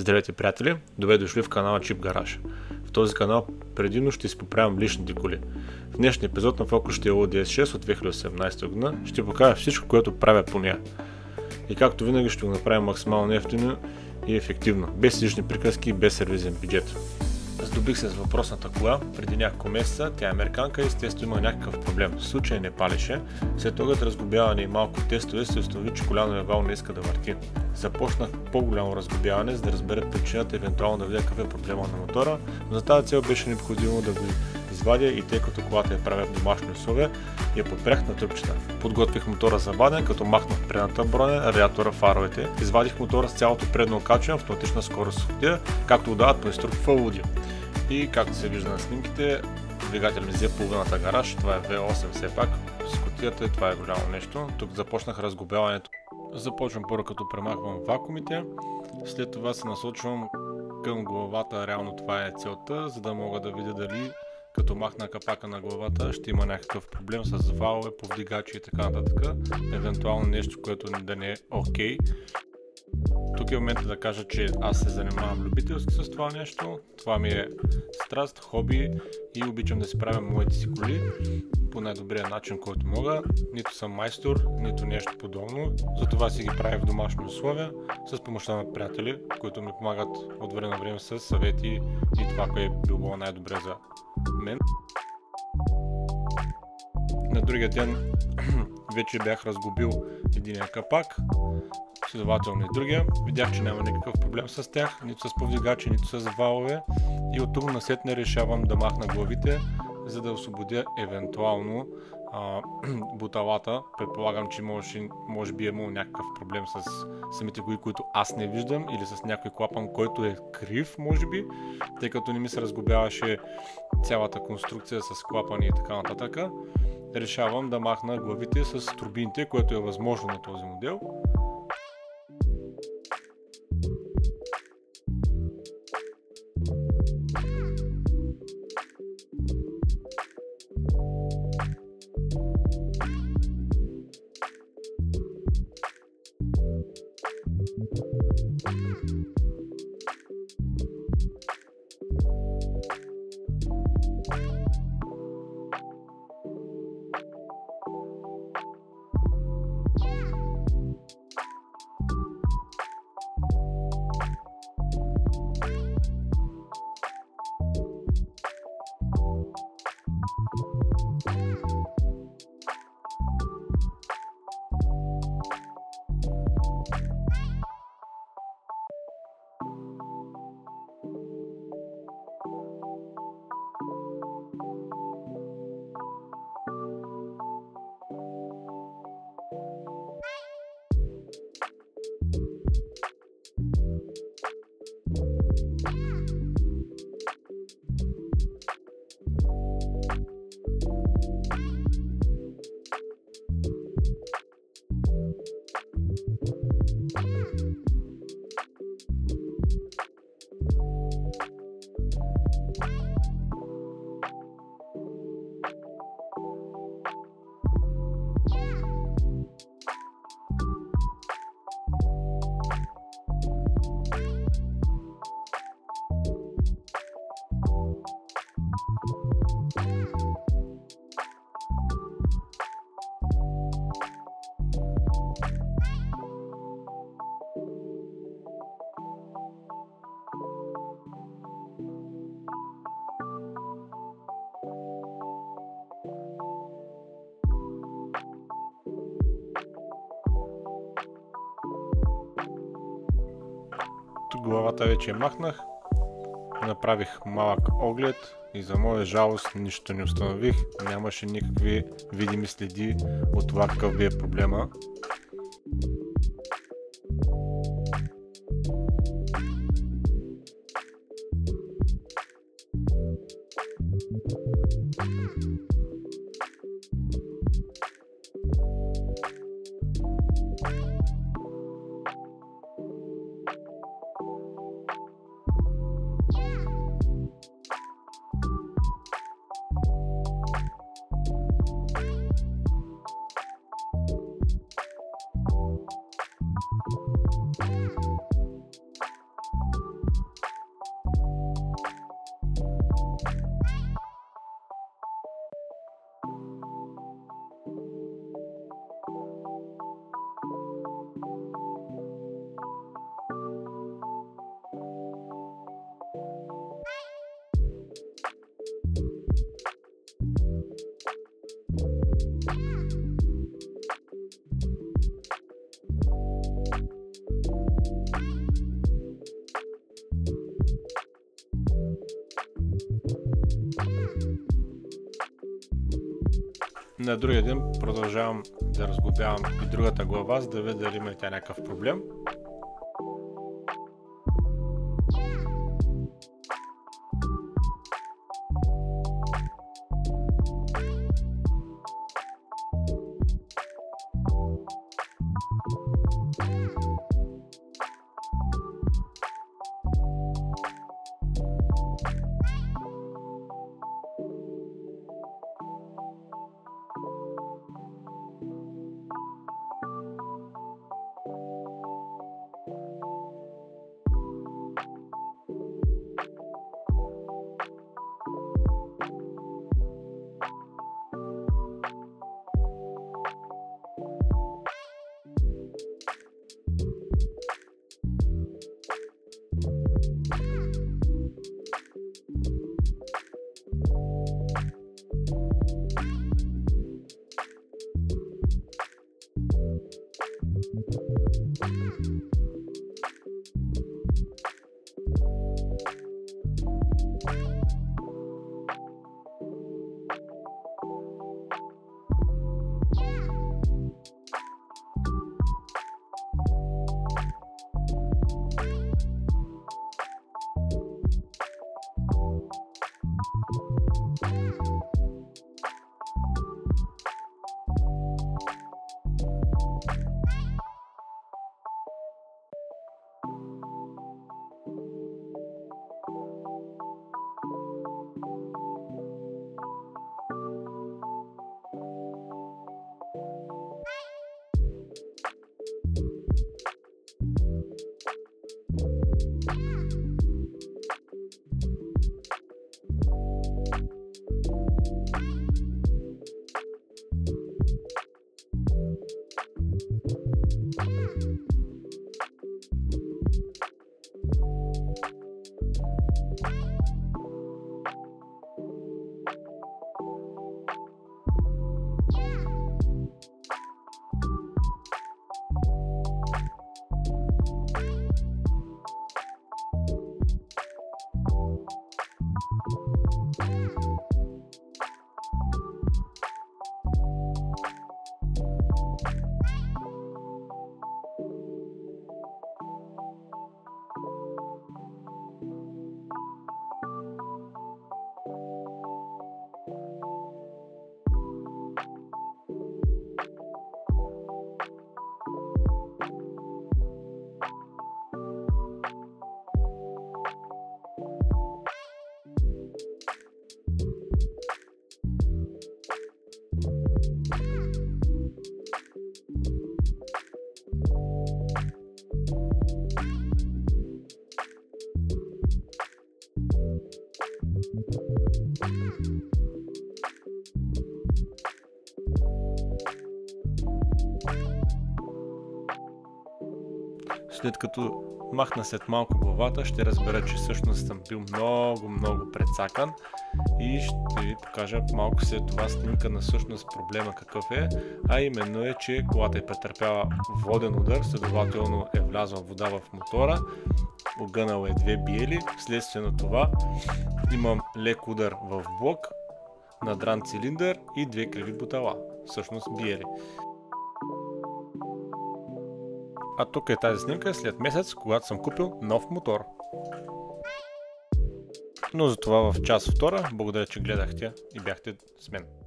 Здравейте, приятели! Добре дошли в канала Чип Гараж. В този канал предимно ще си поправям личните коли. В днешния епизод на фокус ще е Audi S6 от 2018 година. Ще покажа всичко, което правя по нея. И както винаги ще го направя максимално ефтино и ефективно, без лични приказки и без сервизен бюджет. Здобих се с въпросната кола преди няколко месеца. Тя е американка и естествено има някакъв проблем. В случай не палеше. След оглед разглобяване и малко тестове се установи, че коляновия вал не иска да върти. Започнах по-голямо разглобяване, за да разбера причината, евентуално да видя какъв е проблема на мотора, но за тази цел беше необходимо да го извадя и тъй като колата я правя в домашни условия, я подпрях на тръпчета. Подготвих мотора за вадене, като махнах предната броня, радиатора, фаровете. Извадих мотора с цялото предно окачване, автоматична скорост в кутия, както дават по инструкция в Audi. И както се вижда на снимките, двигател ми взе половината гараж, това е V8 все пак, с кутията и това е голямо нещо. Тук започнах разглобяването. Започвам първо като премахвам вакуумите, след това се насочвам към главата, реално това е целта, за да мога да видя дали като махна капака на главата ще има някакъв проблем с валове, повдигачи и така нататък, евентуално нещо, което да не е окей. Тук е момента да кажа, че аз се занимавам любителски с това нещо. Това ми е страст, хоби и обичам да си правя моите си коли по най-добрия начин, който мога. Нито съм майстор, нито нещо подобно. Затова си ги правя в домашни условия с помощта на приятели, които ми помагат от време на време с съвети и това, което е било най-добре за мен. На другия ден вече бях разглобил единия капак, следователно и другия. Видях, че няма никакъв проблем с тях, нито с повдигачи, нито с валове и от тук насетне решавам да махна главите, за да освободя евентуално буталата. Предполагам, че може би е имал някакъв проблем с самите коли, които аз не виждам, или с някой клапан, който е крив, може би, тъй като не ми се разглобяваше цялата конструкция с клапани и така нататък. Решавам да махна главите с турбините, което е възможно на този модел. Тук главата вече махнах, направих малък оглед и за моя жалост нищо не установих, нямаше никакви видими следи от това какъв би е проблема. На другия ден продължавам да разглобявам и другата глава, за да видя дали има и тя някакъв проблем. След като махна след малко главата, ще разбера, че всъщност съм бил много прецакан и ще ви покажа малко след това снимка на всъщност проблема какъв е, а именно е, че колата е претърпяла воден удар, следователно е влязла вода в мотора, огънал е 2 биели, вследствие на това имам лек удар в блок, надран цилиндър и 2 криви бутала, всъщност биели. А тук е тази снимка след месец, когато съм купил нов мотор. Но за това в част втора, благодаря, че гледахте и бяхте с мен.